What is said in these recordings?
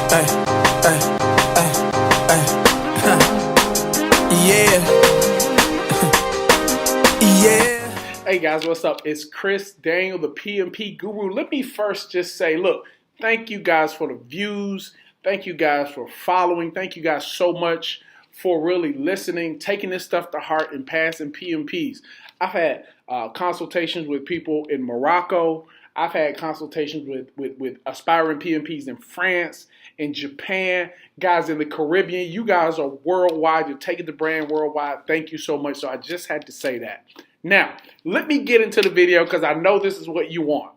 Ay, ay, ay, ay. Yeah, yeah. Hey guys, what's up? It's Chris Daniel, the PMP Guru. Let me first just say, look, thank you guys for the views. Thank you guys for following. Thank you guys so much for really listening, taking this stuff to heart, and passing PMPs. I've had consultations with people in Morocco. I've had consultations with aspiring PMPs in France, in Japan, guys in the Caribbean. You guys are worldwide. You're taking the brand worldwide. Thank you so much. So I just had to say that. Now, let me get into the video because I know this is what you want.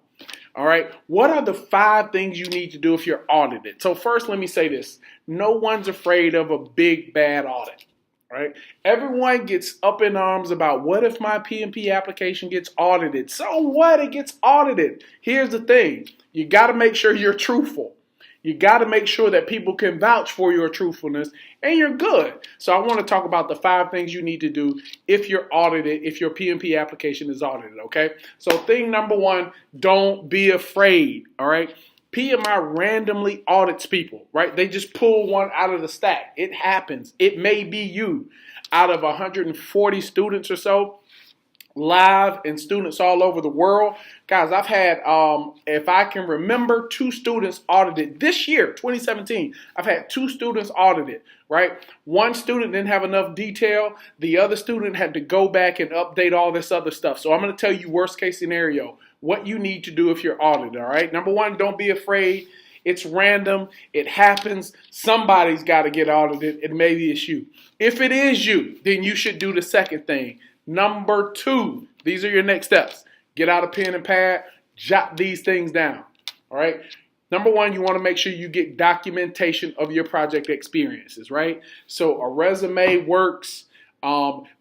All right. What are the 5 things you need to do if you're audited? So first, let me say this. No one's afraid of a big, bad audit. Right? Everyone gets up in arms about what if my PMP application gets audited? So what? It gets audited. Here's the thing. You got to make sure you're truthful. You got to make sure that people can vouch for your truthfulness and you're good. So I want to talk about the 5 things you need to do if you're audited, if your PMP application is audited, okay? So thing number 1, don't be afraid, all right? PMI randomly audits people, right? They just pull one out of the stack. It happens. It may be you. Out of 140 students or so, live and students all over the world. Guys, I've had, if I can remember, 2 students audited this year, 2017. I've had 2 students audited, right? One student didn't have enough detail. The other student had to go back and update all this other stuff. So I'm going to tell you worst case scenario, what you need to do if you're audited, all right? Number 1, don't be afraid. It's random. It happens. Somebody's got to get audited, and maybe it's you. If it is you, then you should do the second thing. Number 2, these are your next steps. Get out a pen and pad, jot these things down, all right? Number 1, you want to make sure you get documentation of your project experiences, right? So a resume works.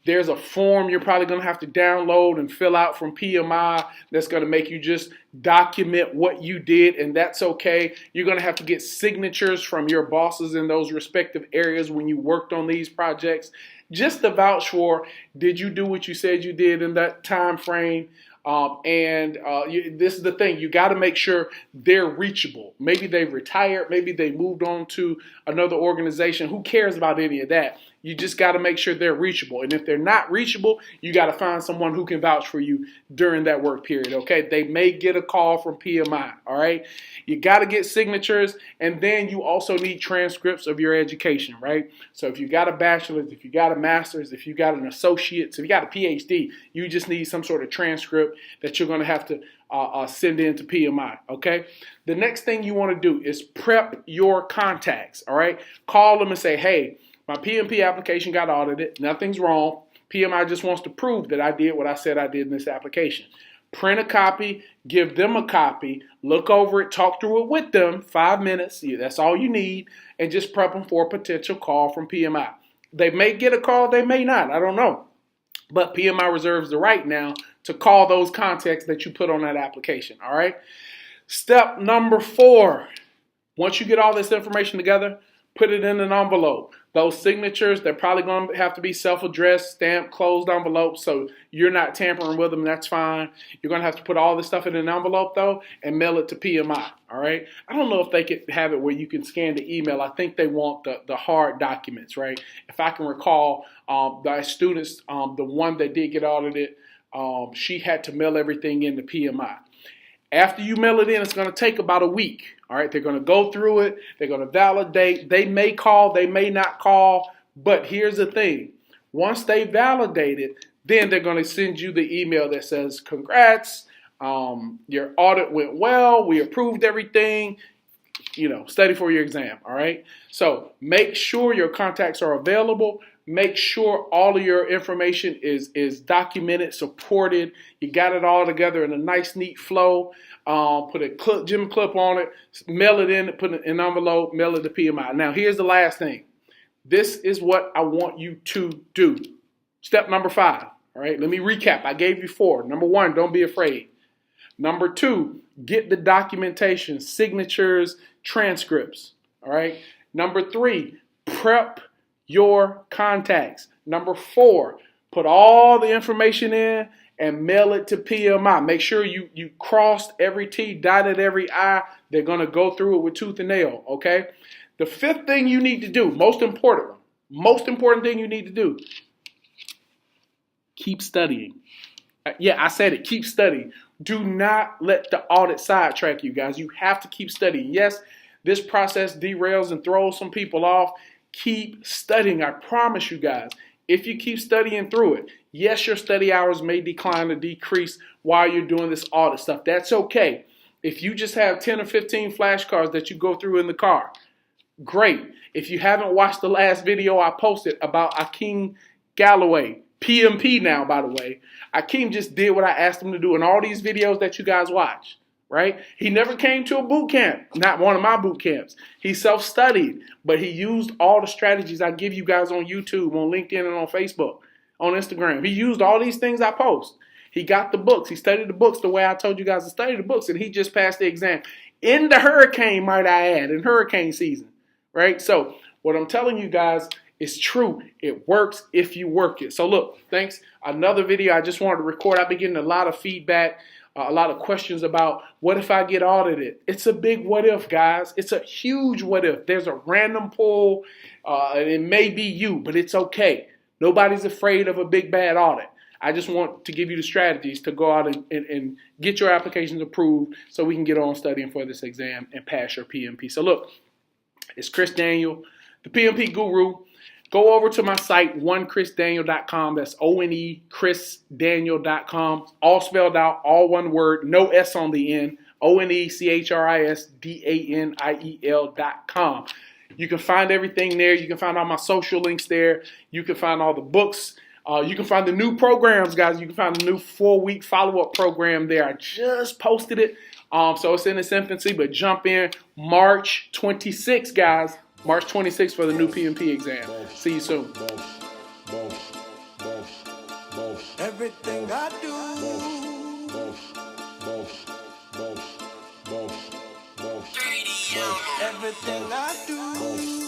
There's a form you're probably going to have to download and fill out from PMI that's going to make you just document what you did, and that's okay. You're going to have to get signatures from your bosses in those respective areas when you worked on these projects, just to vouch for, did you do what you said you did in that time frame? This is the thing, you got to make sure they're reachable. Maybe they retired, maybe they moved on to another organization. Who cares about any of that? You just got to make sure they're reachable. And if they're not reachable, you got to find someone who can vouch for you during that work period, okay? They may get a call from PMI, all right? You got to get signatures, and then you also need transcripts of your education, right? So if you got a bachelor's, if you got a master's, if you got an associate's, if you got a PhD, you just need some sort of transcript that you're going to have to send in to PMI, okay? The next thing you want to do is prep your contacts, all right? Call them and say, hey, my PMP application got audited. Nothing's wrong. PMI just wants to prove that I did what I said I did in this application. Print a copy, give them a copy, look over it, talk through it with them, 5 minutes. Yeah, that's all you need, and just prep them for a potential call from PMI. They may get a call, they may not. I don't know. But PMI reserves the right now to call those contacts that you put on that application, all right? Step number 4, once you get all this information together, put it in an envelope. Those signatures, they're probably going to have to be self-addressed, stamped, closed envelopes, so you're not tampering with them. That's fine. You're going to have to put all this stuff in an envelope, though, and mail it to PMI, all right? I don't know if they could have it where you can scan the email. I think they want the hard documents, right? If I can recall, the students, the one that did get audited, she had to mail everything in to PMI. After you mail it in, it's going to take about a week. All right, they're going to go through it. They're going to validate. They may call, they may not call. But here's the thing. Once they validate it, then they're going to send you the email that says, congrats, your audit went well. We approved everything. Study for your exam, all right? So make sure your contacts are available. Make sure all of your information is documented, supported. You got it all together in a nice, neat flow. Put a gym clip on it, mail it in, put it in an envelope, mail it to PMI. Now, here's the last thing. This is what I want you to do. Step number 5, all right? Let me recap. I gave you 4. Number 1, don't be afraid. Number 2, get the documentation, signatures, transcripts, all right? Number 3, prep your contacts. Number 4, put all the information in and mail it to PMI. Make sure you crossed every T, dotted every I. They're going to go through it with tooth and nail, okay? The fifth thing you need to do, most important thing you need to do, keep studying. Yeah, I said it, keep studying. Do not let the audit sidetrack you, guys. You have to keep studying. Yes, this process derails and throws some people off. Keep studying. I promise you guys, if you keep studying through it, yes, your study hours may decline or decrease while you're doing this audit stuff. That's okay. If you just have 10 or 15 flashcards that you go through in the car, great. If you haven't watched the last video I posted about Akeem Galloway, PMP now, by the way, Akeem just did what I asked him to do in all these videos that you guys watch, right? He never came to a boot camp, not one of my boot camps. He self-studied, but he used all the strategies I give you guys on YouTube, on LinkedIn, and on Facebook, on Instagram. He used all these things I post. He got the books. He studied the books the way I told you guys to study the books, and he just passed the exam in the hurricane, might I add, in hurricane season, right? So what I'm telling you guys is true. It works if you work it. So look, thanks. Another video I just wanted to record. I've been getting a lot of feedback, a lot of questions about what if I get audited? It's a big what if, guys. It's a huge what if. There's a random poll, and it may be you, but it's okay. Nobody's afraid of a big bad audit. I just want to give you the strategies to go out and get your applications approved so we can get on studying for this exam and pass your PMP. So look, it's Chris Daniel, the PMP Guru. Go over to my site, onechrisdaniel.com. That's onechrisdaniel.com. All spelled out, all one word, no S on the end. onechrisdaniel.com. You can find everything there. You can find all my social links there. You can find all the books. You can find the new programs, guys. You can find the new 4-week follow-up program there. I just posted it. So it's in its infancy, but jump in March 26th, guys. March 26th for the new PMP exam. See you soon. Everything I do. Everything I do.